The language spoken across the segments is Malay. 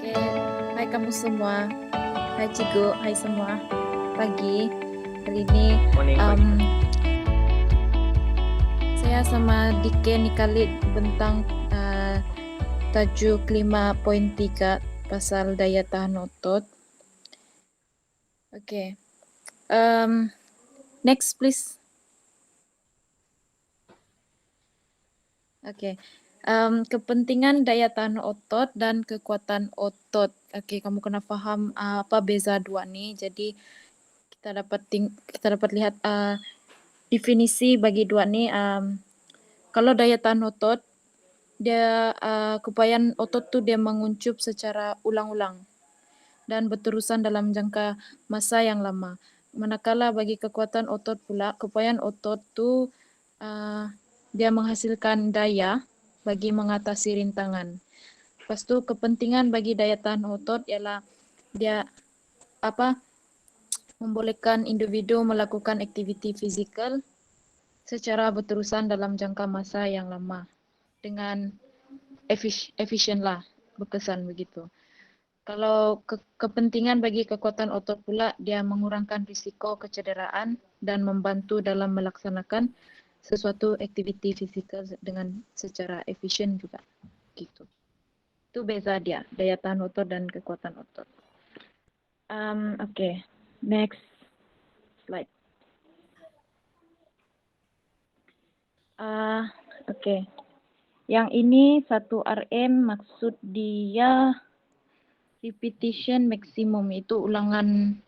Oke, hai kamu semua. Hai Cigo, hai semua. Pagi, hari ini Morning, pagi. saya sama Dike Nikalit bentang tajuk 5.3 pasal daya tahan otot. Oke, next please. Oke, kepentingan daya tahan otot dan kekuatan otot. Oke, kamu kena paham apa beza dua nih. Jadi kita dapat lihat definisi bagi dua nih. Kalau daya tahan otot, dia keupayaan otot tuh dia menguncup secara ulang-ulang dan berterusan dalam jangka masa yang lama. Manakala bagi kekuatan otot pula, keupayaan otot tuh dia menghasilkan daya bagi mengatasi rintangan. Lepas tu kepentingan bagi daya tahan otot ialah dia membolehkan individu melakukan aktiviti fizikal secara berterusan dalam jangka masa yang lama dengan efisien lah, berkesan begitu. Kalau kepentingan bagi kekuatan otot pula, dia mengurangkan risiko kecederaan dan membantu dalam melaksanakan sesuatu aktiviti fizikal dengan secara efisien juga. Gitu. Itu beza dia, daya tahan otot dan kekuatan otot. Oke, next slide. Oke. Yang ini 1 RM maksud dia repetition maksimum, itu ulangan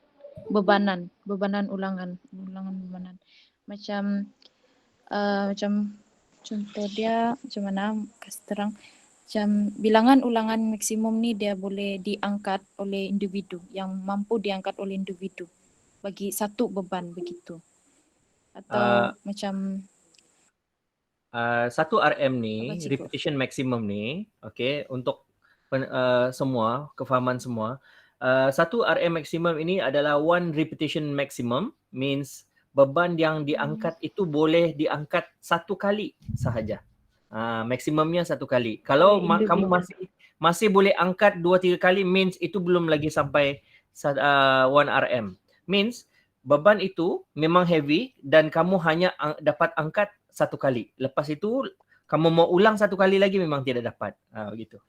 bebanan ulangan bebanan. Macam contoh dia macam mana kasih terang. Macam bilangan ulangan maksimum ni dia boleh diangkat oleh individu, yang mampu diangkat oleh individu bagi satu beban begitu. Atau macam 1 RM ni, repetition maximum ni, okay, untuk semua, kefahaman semua, 1 RM maximum ini adalah 1 repetition maximum, means beban yang diangkat itu boleh diangkat 1 kali sahaja. Maksimumnya 1 kali. Kalau kamu masih boleh angkat 2-3 kali, means itu belum lagi sampai 1 RM. Means beban itu memang heavy dan kamu hanya dapat angkat 1 kali. Lepas itu kamu mau ulang 1 kali lagi memang tidak dapat. Begitu.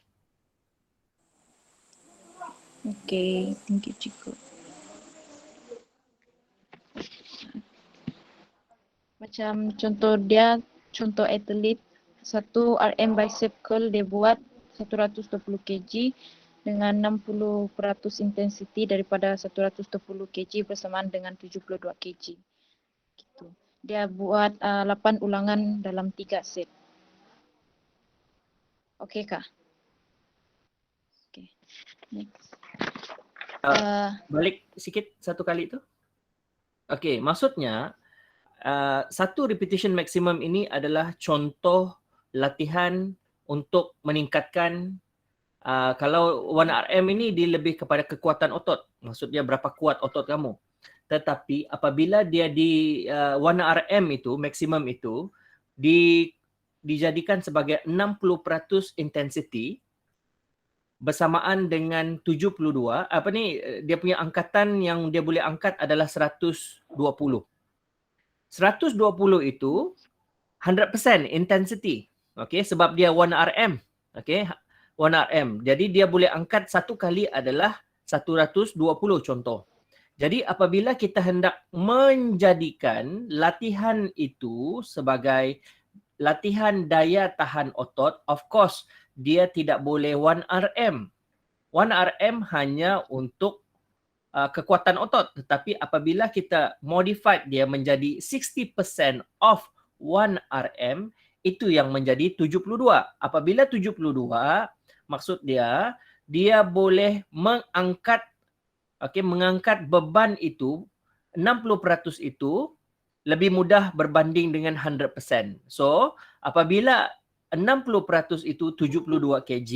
Okay, thank you Cikgu. Macam contoh atlet 1 RM bicep curl dia buat 120 kg dengan 60% intensity daripada 120 kg bersamaan dengan 72 kg. Gitu. Dia buat 8 ulangan dalam 3 set. Okey kah? Okay. Next. Balik sikit 1 kali tu. Okey, maksudnya 1 repetition maximum ini adalah contoh latihan untuk meningkatkan kalau 1 RM ini dia lebih kepada kekuatan otot. Maksudnya berapa kuat otot kamu. Tetapi apabila dia di 1 RM itu, maksimum itu, dijadikan sebagai 60% intensity bersamaan dengan 72, dia punya angkatan yang dia boleh angkat adalah 120. 120 itu 100% intensity. Okay, sebab dia 1 RM. Okay, 1 RM. Jadi dia boleh angkat 1 kali adalah 120 contoh. Jadi apabila kita hendak menjadikan latihan itu sebagai latihan daya tahan otot, of course dia tidak boleh 1 RM. 1 RM hanya untuk kekuatan otot. Tetapi apabila kita modified dia menjadi 60% of 1 RM, itu yang menjadi 72. Apabila 72, maksud dia boleh mengangkat beban itu, 60% itu lebih mudah berbanding dengan 100%. So, apabila 60% itu 72 kg,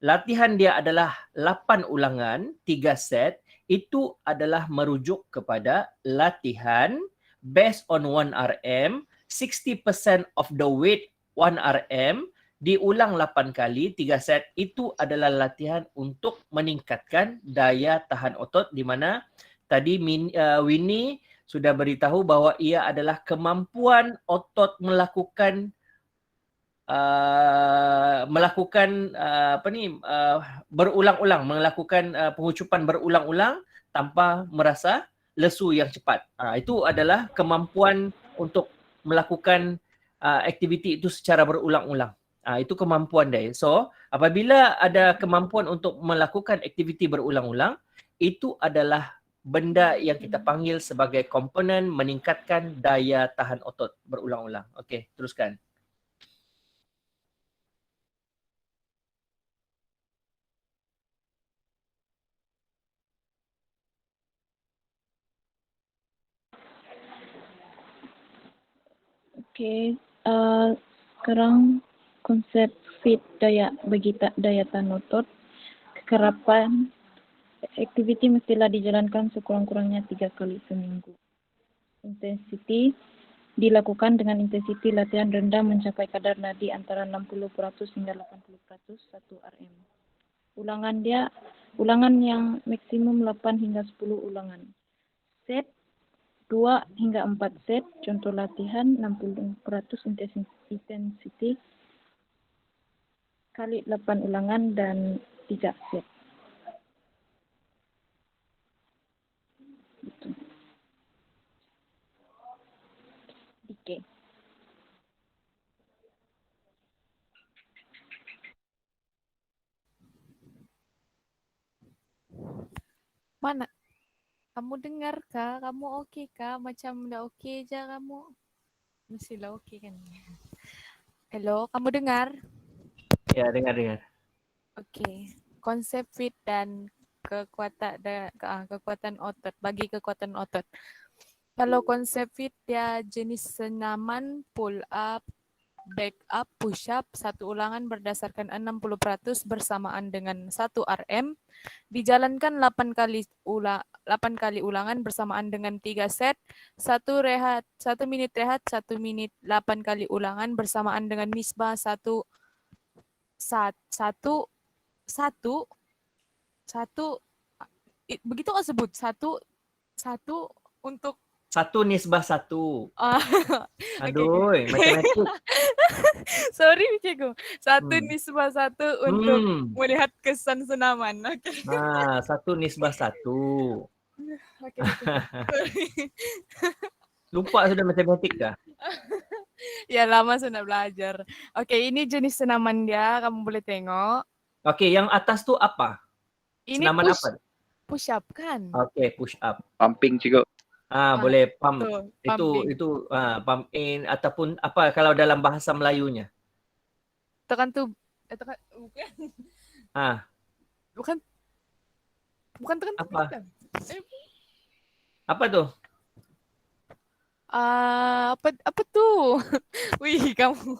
latihan dia adalah 8 ulangan, 3 set, itu adalah merujuk kepada latihan based on 1 RM, 60% of the weight 1 RM diulang 8 kali 3 set. Itu adalah latihan untuk meningkatkan daya tahan otot, di mana tadi Winnie sudah beritahu bahwa ia adalah kemampuan otot melakukan berulang-ulang, melakukan pengucupan berulang-ulang tanpa merasa lesu yang cepat. Itu adalah kemampuan untuk melakukan aktiviti itu secara berulang-ulang. Itu kemampuan dia. So, apabila ada kemampuan untuk melakukan aktiviti berulang-ulang, itu adalah benda yang kita panggil sebagai komponen meningkatkan daya tahan otot berulang-ulang. Okey, teruskan. Oke, sekarang konsep fit daya tahan otot, kekerapan, aktiviti mestilah dijalankan sekurang-kurangnya 3 kali seminggu. Intensiti dilakukan dengan intensiti latihan rendah mencapai kadar nadi antara 60% hingga 80% 1 RM. Ulangan yang maksimum 8 hingga 10 ulangan. Set 2 hingga 4 set, contoh latihan 60% intensity kali 8 ulangan dan 3 set. Gitu. Oke. Mana? Kamu dengar kah? Kamu oke kah? Macam udah oke aja kamu. Mestilah oke kan. Halo, kamu dengar? Ya, dengar. Oke. Konsep fit dan kekuatan otot, bagi kekuatan otot. Kalau konsep fit dia jenis senaman, pull up, back up, push up, 1 ulangan berdasarkan 60% bersamaan dengan 1 RM. Dijalankan 8 kali ulangan bersamaan dengan 3 set, 1 menit rehat, 1 menit 8 kali ulangan bersamaan dengan nisbah 1 begitu kau sebut 1 untuk 1:1. Oke. Aduh, matematik. Sorry cikgu. 1:1 untuk melihat kesan senaman. Oke. 1:1. Oke. Sorry. Lupa sudah matematik dah. Ya lama sudah belajar. Oke, ini jenis senaman dia, kamu boleh tengok. Okey, yang atas tu apa? Ini Senaman apa? push up kan? Okey, push up. Pumping cikgu. Boleh pump. Betul, pumping. Itu pump in ataupun apa kalau dalam bahasa Melayunya? Tekan bukan. Bukan. Bukan tekan Apa? bukan. Apa tu? Apa tuh? Wih, kamu.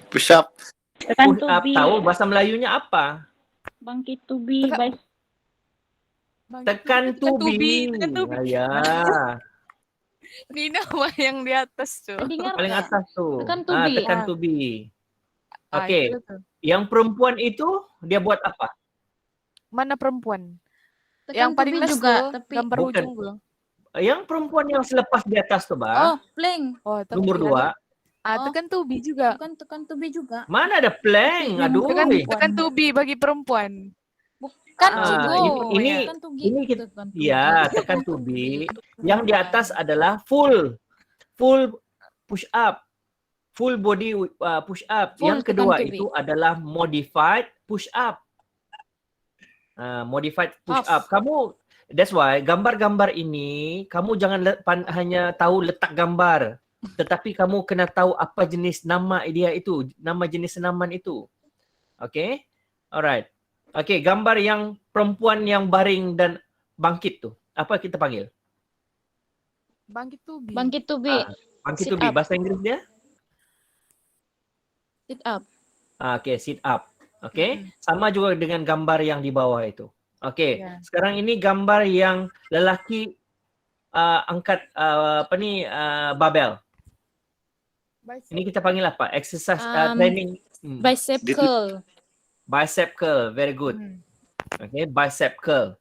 Push up. Tekan Push up tubi, tahu bahasa Melayunya apa? bangkit tubi, Tekan tubi. Tekan tubi. Ya. Ini nama yang di atas tuh. dengar Paling nggak? atas tu. Tekan tubi. Tekan tubi. Okey. Itu tuh. Yang perempuan itu dia buat apa? Mana perempuan? Tekan Yang paling tubi last juga, tuh, tapi gambar Bukan. ujung tuh. Yang perempuan yang selepas di atas tu, Bah. oh, plank. Oh, Nomor 2. tekan tubi juga. Bukan tekan tubi juga. Mana ada plank? Tapi Aduh. Tekan tubi bagi perempuan. Bukan cikgu. ini tekan tubi. ini kita- Tekan tubi. Ya, tekan tubi. Yang di atas adalah full push up. Full body push up. Full Yang kedua tekan tubi. itu adalah modified push up. Modified push up. Kamu that's why gambar-gambar ini kamu jangan hanya tahu letak gambar, tetapi kamu kena tahu apa jenis nama dia itu, nama jenis senaman itu. Okay? Alright. Okay, gambar yang perempuan yang baring dan bangkit tu. Apa kita panggil? Bangkit tubi. Bangkit tubi. Bangkit Sit tubi. up. Bahasa Inggris dia? Sit up. Okay, sit up. Okay. Sama juga dengan gambar yang di bawah itu. Okay. Ya. Sekarang ini gambar yang lelaki angkat barbel. Ini kita panggil apa? Exercise training. Bicep Di- curl. Bicep curl, very good. Okay, bicep curl.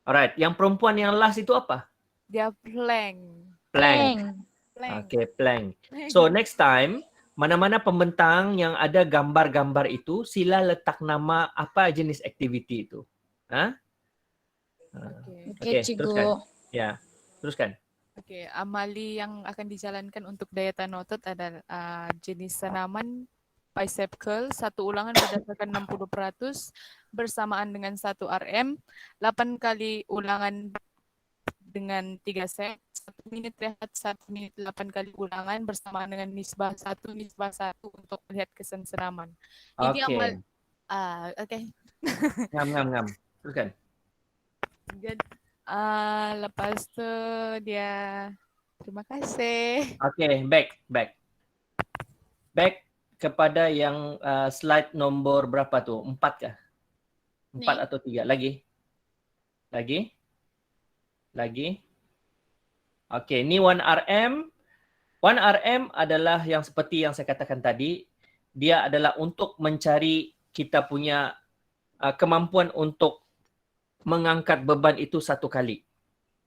Alright, yang perempuan yang last itu apa? Dia plank. Plank. Plank. Okay, plank. So next time, mana-mana pembentang yang ada gambar-gambar itu, sila letak nama apa jenis aktiviti itu. Ha? Oke. Oke, Okay, Cikgu. teruskan. Ya, teruskan. Oke, amali yang akan dijalankan untuk daya tahan otot adalah jenis senaman bicep curl, 1 ulangan berdasarkan 60% bersamaan dengan 1 RM, 8 kali ulangan dengan 3 set, 1 menit rehat, 1 menit 8 kali ulangan bersamaan dengan nisbah 1 untuk melihat kesan senaman. Ini Okay. oke. Ngam. Teruskan. Jadi, lepas tu dia terima kasih. Okay, back. Back kepada yang slide nombor berapa tu? 4 kah? 4 Ni. atau 3? Lagi. Okay, ni 1RM. 1RM adalah yang seperti yang saya katakan tadi. Dia adalah untuk mencari kita punya kemampuan untuk mengangkat beban itu 1 kali.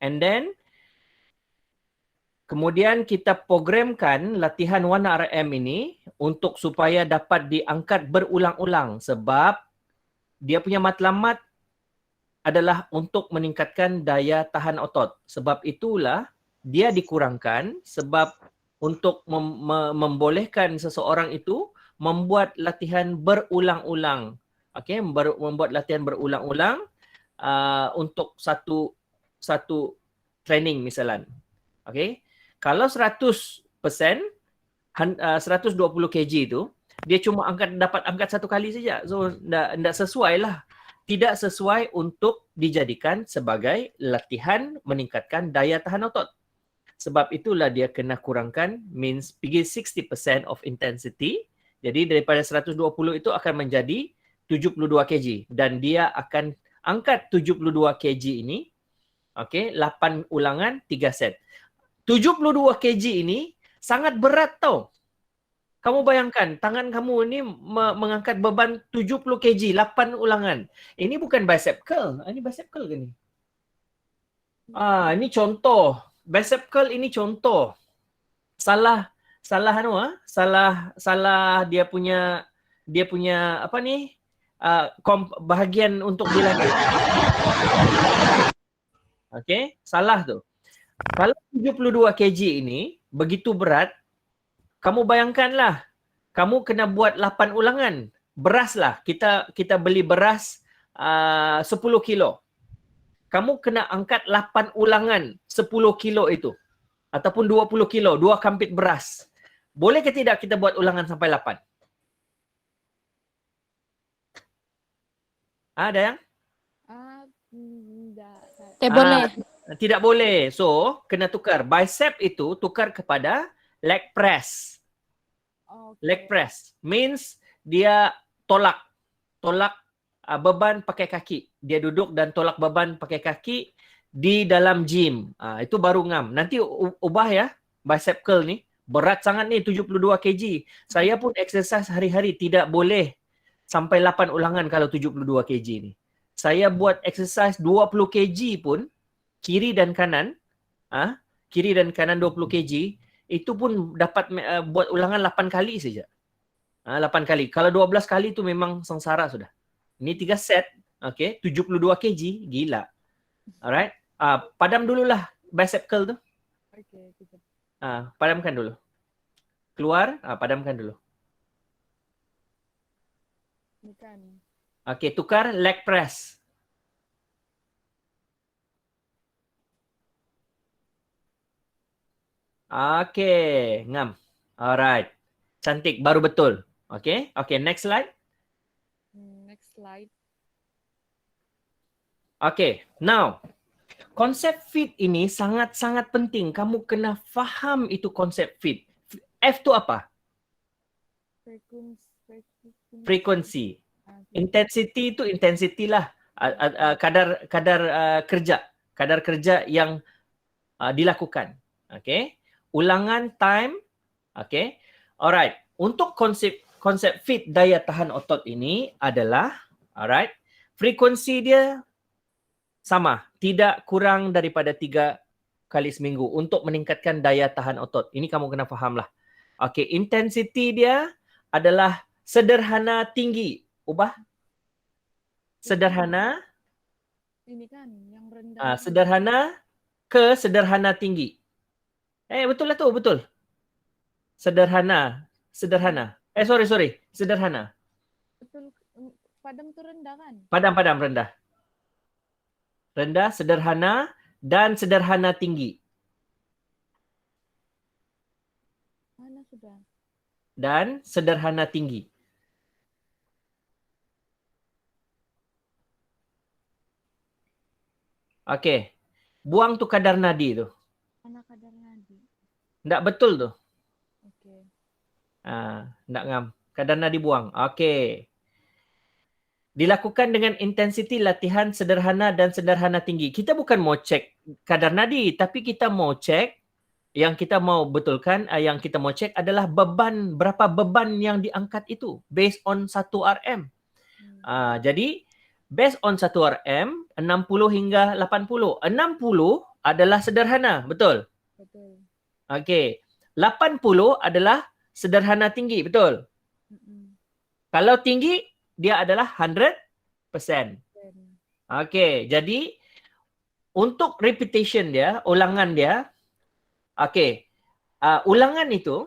And then, kemudian kita programkan latihan 1RM ini untuk supaya dapat diangkat berulang-ulang sebab dia punya matlamat adalah untuk meningkatkan daya tahan otot. Sebab itulah dia dikurangkan sebab untuk membolehkan seseorang itu membuat latihan berulang-ulang. Okey, membuat latihan berulang-ulang untuk satu training misalan. Okey. Kalau 100%, 120 kg itu, dia cuma dapat angkat 1 kali saja. So, tidak sesuai lah. Tidak sesuai untuk dijadikan sebagai latihan meningkatkan daya tahan otot. Sebab itulah dia kena kurangkan, means pergi 60% of intensity. Jadi daripada 120 itu akan menjadi 72 kg. Dan dia akan angkat 72 kg ini, okay, 8 ulangan, 3 set. 72 kg ini sangat berat tau. Kamu bayangkan, tangan kamu ini mengangkat beban 70 kg, 8 ulangan. Ini bukan bicep curl. Ini bicep curl ke ni? Ini contoh. Bicep curl ini contoh. Salah dia punya apa ni? Bahagian untuk bilangan. Okey, salah tu. Kalau 72 kg ini begitu berat, kamu bayangkanlah, kamu kena buat 8 ulangan. Beras lah, kita beli beras 10 kilo. Kamu kena angkat 8 ulangan 10 kilo itu. Ataupun 20 kilo, 2 kampit beras. Boleh ke tidak kita buat ulangan sampai 8? Ada yang? Boleh. Tidak boleh. So, kena tukar. Bicep itu tukar kepada leg press. Leg press means dia tolak beban pakai kaki. Dia duduk dan tolak beban pakai kaki di dalam gym. Itu baru ngam. Nanti ubah ya bicep curl ni. Berat sangat ni 72 kg. Saya pun exercise hari-hari tidak boleh sampai 8 ulangan kalau 72 kg ni. Saya buat exercise 20 kg pun kiri dan kanan 20 kg itu pun dapat buat ulangan 8 kali saja. 8 kali. Kalau 12 kali itu memang sengsara sudah. Ini 3 set, okey, 72 kg, gila. Alright. Padam dululah bicep curl tu. Okey, kita. Padamkan dulu. Keluar, padamkan dulu. Ni kan. Okey, tukar leg press. Okey, ngam. Alright. Cantik, baru betul. Okey, next slide. Next slide. Okay, now konsep fit ini sangat-sangat penting. Kamu kena faham itu konsep fit. F tu apa? Frequency. Intensity itu intensity lah. Kadar kerja yang dilakukan. Okay. Ulangan time. Okay. Alright. Untuk konsep konsep fit daya tahan otot ini adalah, alright, frekuensi dia sama, tidak kurang daripada 3 kali seminggu untuk meningkatkan daya tahan otot. Ini kamu kena faham lah. Okey, intensity dia adalah sederhana tinggi. Ubah. Sederhana, Ini kan yang rendah. sederhana ke sederhana tinggi. Betul lah tu, betul. Sederhana. Sorry. Sederhana. Betul. Padam tuh rendah kan? Padam, rendah. Rendah, sederhana dan sederhana tinggi. Mana sudah? Dan sederhana tinggi. Okey. Buang tu kadar nadi tu. Mana kadar nadi? Tak betul tu. Okey. Tak ngam. Kadar nadi buang. Okey. Dilakukan dengan intensiti latihan sederhana dan sederhana tinggi. Kita bukan mau cek kadar nadi, tapi kita mau cek, yang kita mau betulkan, yang kita mau cek adalah beban, berapa beban yang diangkat itu based on 1 RM. Jadi based on 1 RM, 60 hingga 80. 60 adalah sederhana, betul? Betul. Okey. 80 adalah sederhana tinggi, betul? Kalau tinggi, dia adalah 100%. Okey, jadi untuk repetition dia, ulangan dia, okey, ulangan itu,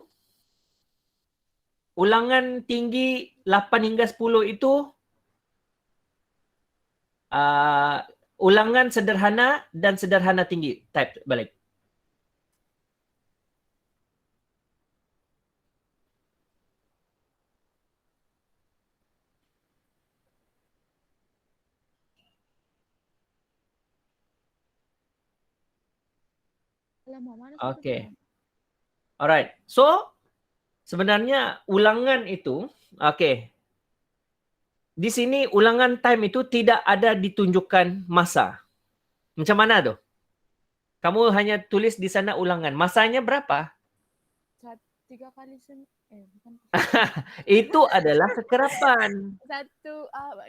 ulangan tinggi 8 hingga 10 itu ulangan sederhana dan sederhana tinggi. Type balik. Okey. Alright. So, sebenarnya ulangan itu, okey. Di sini ulangan time itu tidak ada ditunjukkan masa. Macam mana tu? Kamu hanya tulis di sana ulangan. Masanya berapa? 3 kali bukan. Itu adalah kekerapan.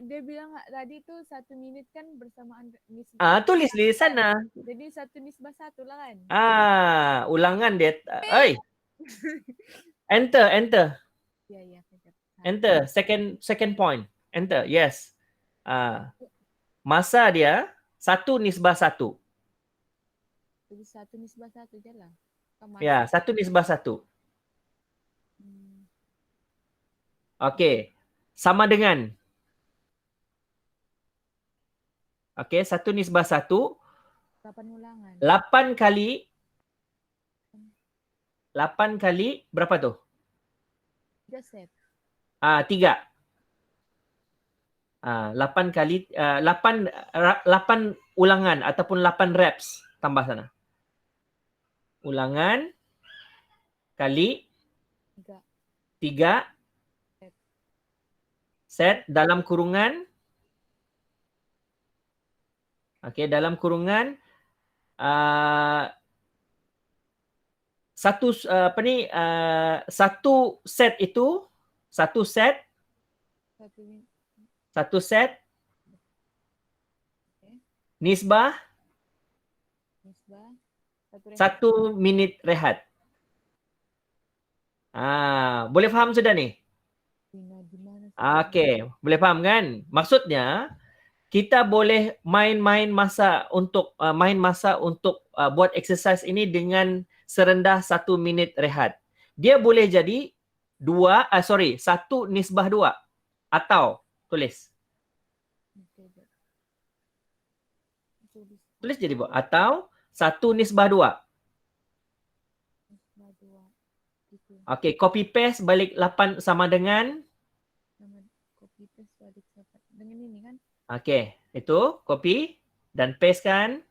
Dia bilang tadi tuh 1 minit kan bersamaan Tulis di sana. Jadi 1:1 lah kan? Ulangan dia. Enter. Ya. Enter. Second point. Enter. Yes. Masa dia 1:1. Jadi 1:1 je lah. Ya, 1:1. Okey. Sama dengan. Okey, 1:1. 8 ulangan. 8 kali berapa tu? 3 set. 3. 8 kali 8 ulangan ataupun 8 reps, tambah sana. Ulangan kali 3 set dalam kurungan. Okey, dalam kurungan satu set itu, satu set nisbah 1 minit rehat. Boleh faham sudah ni? Okey, boleh faham kan? Maksudnya kita boleh main masa untuk buat exercise ini dengan serendah 1 minit rehat. Dia boleh jadi 1:2 atau tulis jadi atau 1:2. Okey, copy paste balik 8 sama dengan ini kan? Okey, itu copy dan paste kan?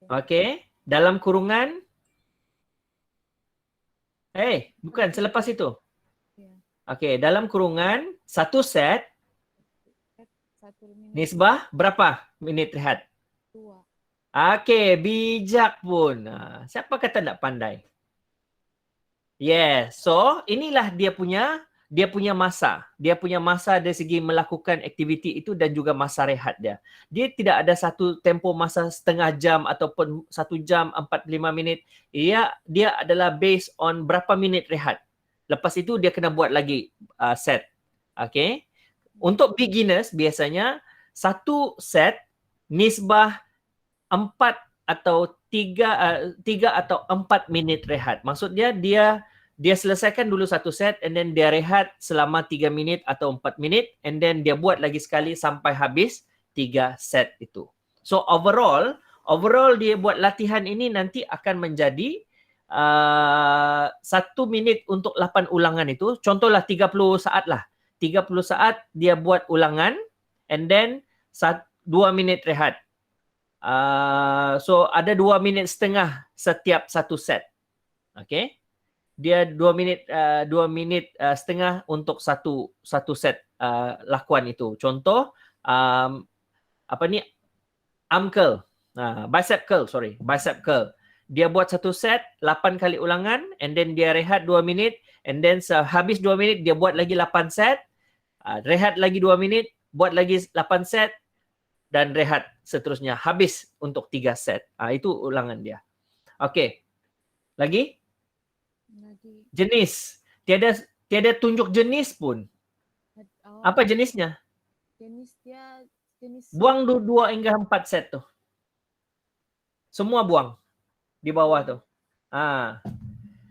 Okey, dalam kurungan bukan selepas itu. Okey, dalam kurungan 1 set nisbah berapa minit rehat? 2. Okey, bijak pun. Siapa kata tak pandai? Yes. So, inilah dia punya masa. Dia punya masa dari segi melakukan aktiviti itu dan juga masa rehat dia. Dia tidak ada satu tempoh masa setengah jam ataupun 1 jam 45 minit. Dia adalah based on berapa minit rehat. Lepas itu dia kena buat lagi set. Okay. Untuk beginners biasanya satu set nisbah 4 atau 3 atau 4 minit rehat. Maksudnya dia selesaikan dulu satu set and then dia rehat selama 3 minit atau 4 minit and then dia buat lagi sekali sampai habis 3 set itu. So overall dia buat latihan ini nanti akan menjadi 1 minit untuk 8 ulangan itu. Contohlah 30 saat lah. 30 saat dia buat ulangan and then 2 minit rehat. So ada 2 minit setengah setiap satu set. Okay. Dia 2 minit setengah untuk satu set lakuan itu. Contoh arm curl. Bicep curl. Dia buat satu set 8 kali ulangan and then dia rehat 2 minit and then habis 2 minit dia buat lagi 8 set. Rehat lagi 2 minit, buat lagi 8 set dan rehat seterusnya. Habis untuk 3 set. Itu ulangan dia. Okey. Lagi? Jenis. Tiada tunjuk jenis pun. Apa jenisnya? Jenis Buang 2 hingga 4 set tu. Semua buang di bawah tu.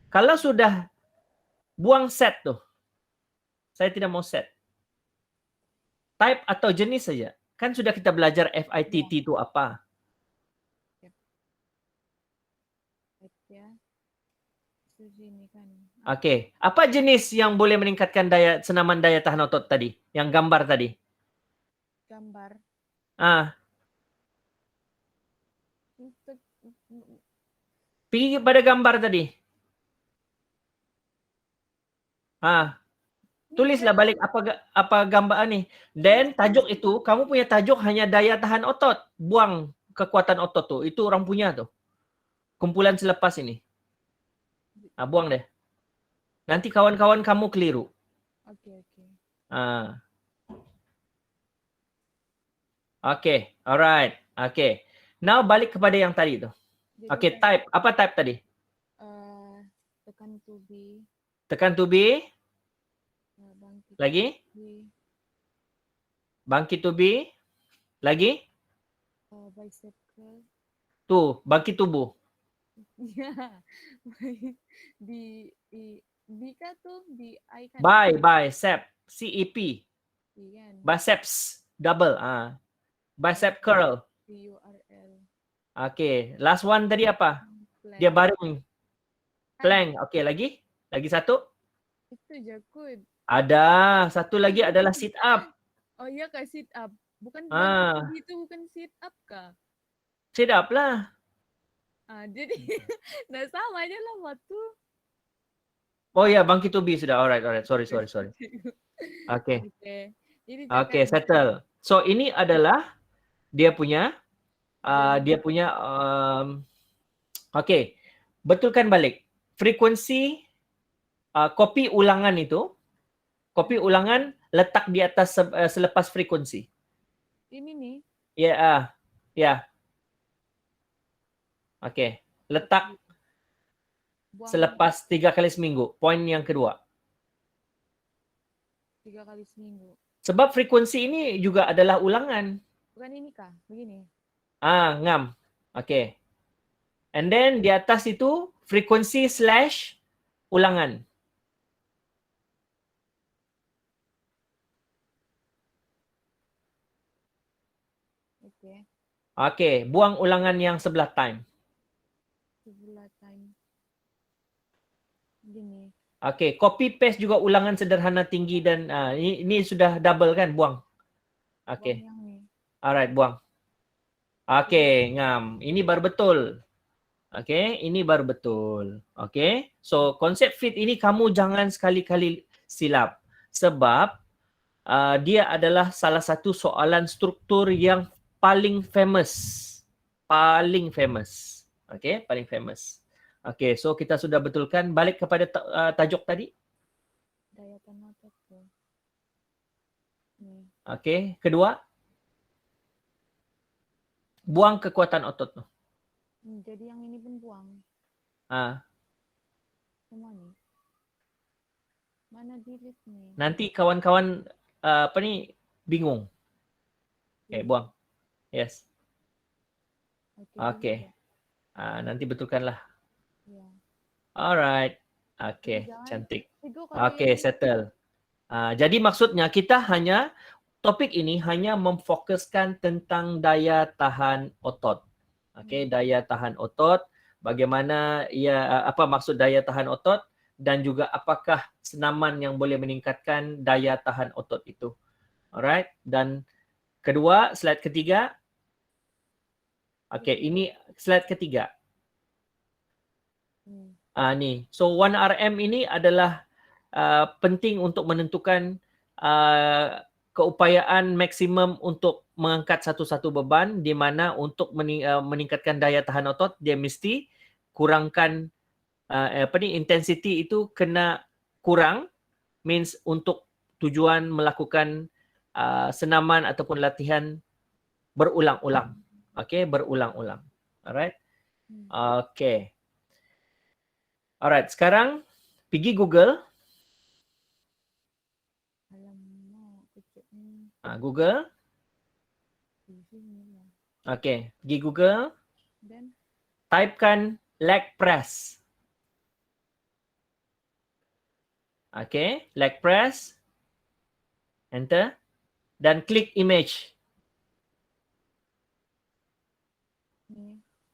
Kalau sudah buang set tu, saya tidak mau set. Type atau jenis saja. Kan sudah kita belajar FITT itu apa. Okey. Apa jenis yang boleh meningkatkan senaman daya tahan otot tadi? Yang gambar tadi. Gambar. Pergi pada gambar tadi. Tulislah balik apa gambar ni. Then tajuk itu, kamu punya tajuk hanya daya tahan otot. Buang kekuatan otot tu. Itu orang punya tu. Kumpulan selepas ini. Buang deh. Nanti kawan-kawan kamu keliru. Okey. Okay, alright. Okay. Now balik kepada yang tadi tu. Okay, type. Apa type tadi? Tekan to B. Tekan to B. Lagi? Bangkit to B. Lagi? Bicep curl. Tu, bangkit tubuh. Bika tu I kan. Bicep. CEP. Biceps. Double. Bicep curl. PURL. Okay. Last one tadi apa? Dia baring. Plank. Okay, lagi? Lagi satu? Itu je kot. Ada. Satu lagi adalah sit up. Oh iya kah sit up? Bukan itu bukan sit up kah? Sit up lah. Jadi dah sama aja lah waktu. Oh ya, bangkit to be sudah. Alright. Sorry. Okay. Okay, settle. So ini adalah dia punya okay. Betulkan balik. Frekuensi kopi ulangan itu, kopi ulangan letak di atas selepas frekuensi. Ini nih. Ya. Okay. Letak selepas 3 kali seminggu. Poin yang kedua. 3 kali seminggu. Sebab frekuensi ini juga adalah ulangan. Bukan ini kah? Begini. Ngam. Okay. And then di atas itu frekuensi / ulangan. Okay. Buang ulangan yang sebelah time. Gini. Okay. Copy paste juga ulangan sederhana tinggi dan ini sudah double kan? Buang. Okay. Alright, buang. Okay, ngam. Ini baru betul. Okay, ini baru betul. Okay. So, konsep fit ini kamu jangan sekali-kali silap. Sebab dia adalah salah satu soalan struktur yang paling famous. Okay, paling famous. Okey, so kita sudah betulkan. Balik kepada tajuk tadi. Daya tahan otot tuh. Nih. Okey, kedua. Buang kekuatan otot tu. Jadi yang ini pun buang. Ah, Semua nih. Mana delete nih? nanti kawan-kawan apa ni bingung. Okey, buang. Yes. Okey. Nanti betulkanlah. Ya. Alright. Okey, Jangan. cantik. Tigo kalau Okey, yang settle. Jadi maksudnya kita hanya topik ini hanya memfokuskan tentang daya tahan otot. Okey, daya tahan otot, bagaimana ia apa maksud daya tahan otot dan juga apakah senaman yang boleh meningkatkan daya tahan otot itu. Alright. Dan kedua, slide ketiga. Okey, ini slide ketiga. Ni. So 1RM ini adalah penting untuk menentukan keupayaan maksimum untuk mengangkat satu-satu beban, di mana untuk meningkatkan daya tahan otot dia mesti kurangkan intensity itu kena kurang, means untuk tujuan melakukan senaman ataupun latihan berulang-ulang. Okey, berulang-ulang. Alright. Okey. Alright, sekarang pergi Google. Google. Okey, pergi Google. Typekan leg press. Okey, leg press. Enter. Dan klik image.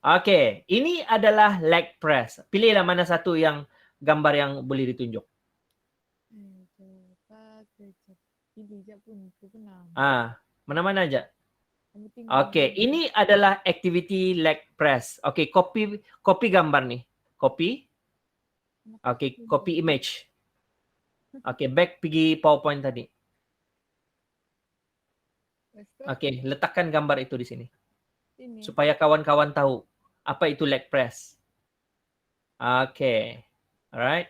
Okey, ini adalah leg press. Pilihlah mana satu yang gambar yang boleh ditunjuk. Mana-mana aja. Okey, ini adalah activity leg press. Okey, copy gambar ni. Copy. Okey, copy image. Okey, back pergi PowerPoint tadi. Okey, letakkan gambar itu di sini. Supaya kawan-kawan tahu apa itu leg press. Okey. Alright.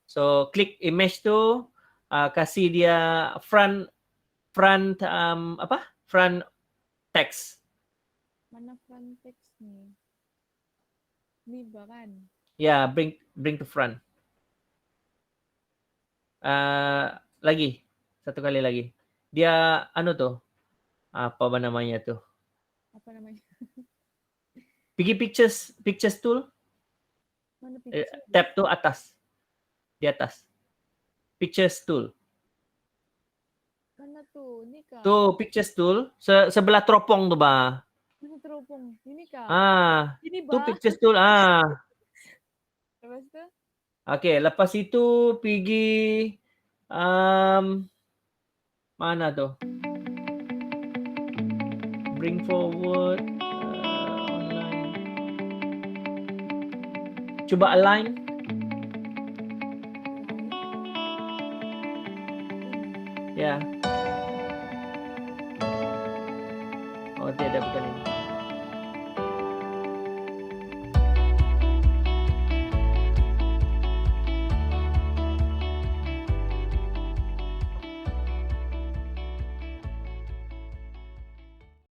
So, klik image tu, kasih dia front text. Mana front text ni? Ni bahkan. Ya, bring to front. Lagi. Satu kali lagi. Dia tu. Apa namanya tu? Apa namanya? Pergi pictures tool. Mana picture? Tab tu atas. Di atas. Pictures tool. Mana tu? Ni kah? Tu pictures tool sebelah teropong tu bah. Mana teropong? Ini kah? Ini Tu bah. pictures tool. Lepas tu? Okey, lepas itu pergi mana tu? Bring forward online. Cuba align. Ya. Oh, tidak bukan ini.